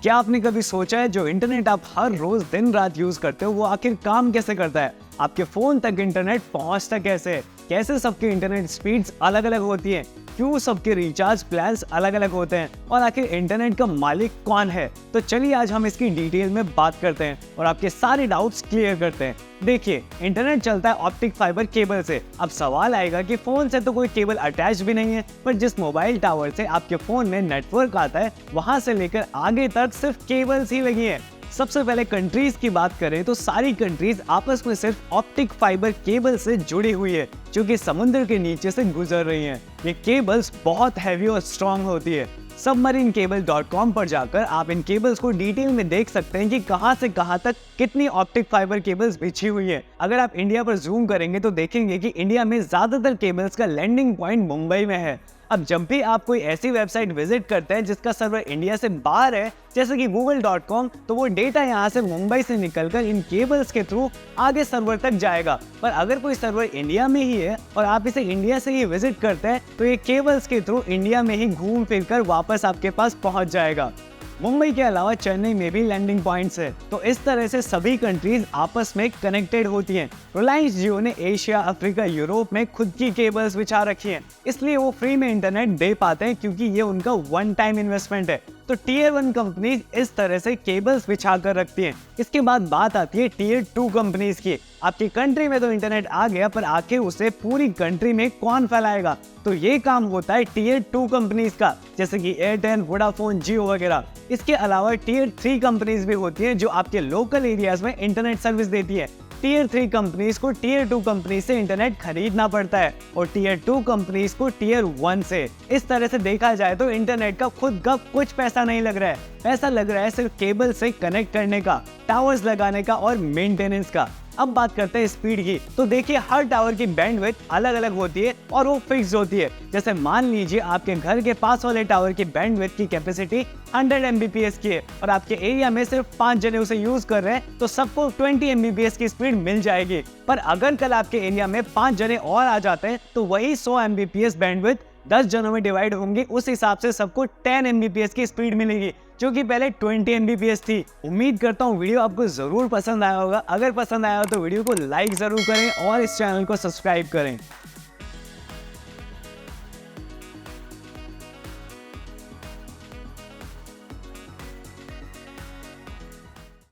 क्या आपने कभी सोचा है जो इंटरनेट आप हर रोज दिन रात यूज करते हो वो आखिर काम कैसे करता है? आपके फोन तक इंटरनेट पहुंचता कैसे है? कैसे सबके इंटरनेट स्पीड्स अलग अलग होती हैं? क्यों सबके रिचार्ज प्लान्स अलग अलग होते हैं? और आखिर इंटरनेट का मालिक कौन है? तो चलिए आज हम इसकी डिटेल में बात करते हैं और आपके सारे डाउट्स क्लियर करते हैं। देखिए, इंटरनेट चलता है ऑप्टिक फाइबर केबल से। अब सवाल आएगा कि फोन से तो कोई केबल अटैच भी नहीं है, पर जिस मोबाइल टावर से आपके फोन में नेटवर्क आता है वहां से लेकर आगे तक सिर्फ केबल्स ही लगी है। सबसे पहले कंट्रीज की बात करें तो सारी कंट्रीज आपस में सिर्फ ऑप्टिक फाइबर केबल से जुड़ी हुई है, जो कि समुद्र के नीचे से गुजर रही हैं। ये केबल्स बहुत हैवी और स्ट्रॉन्ग होती है। submarinecable.com पर जाकर आप इन केबल्स को डिटेल में देख सकते हैं कि कहां से कहां तक कितनी ऑप्टिक फाइबर केबल्स बिछी हुई है। अगर आप इंडिया पर जूम करेंगे तो देखेंगे कि इंडिया में ज्यादातर केबल्स का लैंडिंग पॉइंट मुंबई में है। अब जब भी आप कोई ऐसी वेबसाइट विजिट करते हैं जिसका सर्वर इंडिया से बाहर है, जैसे कि google.com, तो वो डेटा यहाँ से मुंबई से निकलकर इन केबल्स के थ्रू आगे सर्वर तक जाएगा। पर अगर कोई सर्वर इंडिया में ही है और आप इसे इंडिया से ही विजिट करते हैं तो ये केबल्स के थ्रू इंडिया में ही घूम फिर कर वापस आपके पास पहुंच जाएगा। मुंबई के अलावा चेन्नई में भी लैंडिंग पॉइंट्स है, तो इस तरह से सभी कंट्रीज आपस में कनेक्टेड होती हैं। रिलायंस जियो ने एशिया, अफ्रीका, यूरोप में खुद की केबल्स बिछा रखी हैं, इसलिए वो फ्री में इंटरनेट दे पाते हैं क्योंकि ये उनका वन टाइम इन्वेस्टमेंट है। तो टीयर 1 कंपनीज इस तरह से केबल्स बिछा कर रखती हैं। इसके बाद बात आती है टीयर 2 कंपनीज की। आपकी कंट्री में तो इंटरनेट आ गया, पर आके उसे पूरी कंट्री में कौन फैलाएगा? तो ये काम होता है टीयर 2 कंपनीज का, जैसे कि एयरटेल, वोडाफोन, जियो वगैरह। इसके अलावा टीयर 3 कंपनीज भी होती हैं जो आपके लोकल एरियाज में इंटरनेट सर्विस देती है। टीयर 3 कंपनीज को टीयर 2 कंपनी से इंटरनेट खरीदना पड़ता है और टीयर 2 कंपनीज को टीयर 1 से। इस तरह से देखा जाए तो इंटरनेट का खुद का कुछ पैसा नहीं लग रहा है, पैसा लग रहा है सिर्फ केबल से कनेक्ट करने का, टावर्स लगाने का और मेंटेनेंस का। अब बात करते हैं स्पीड की। तो देखिए, हर टावर की बैंडविड्थ अलग अलग होती है और वो फिक्स होती है। जैसे मान लीजिए आपके घर के पास वाले टावर की बैंडविड्थ की कैपेसिटी 100 Mbps की है और आपके एरिया में सिर्फ 5 जने उसे यूज कर रहे हैं, तो सबको 20 Mbps की स्पीड मिल जाएगी। पर अगर कल आपके एरिया में 5 जने और आ जाते हैं तो वही 100 Mbps बैंडविड्थ 10 जनों में डिवाइड होंगी, उस हिसाब से सबको 10 Mbps की स्पीड मिलेगी, जो कि पहले 20 Mbps थी। उम्मीद करता हूँ वीडियो आपको जरूर पसंद आया होगा। अगर पसंद आया हो तो वीडियो को लाइक जरूर करें और इस चैनल को सब्सक्राइब करें।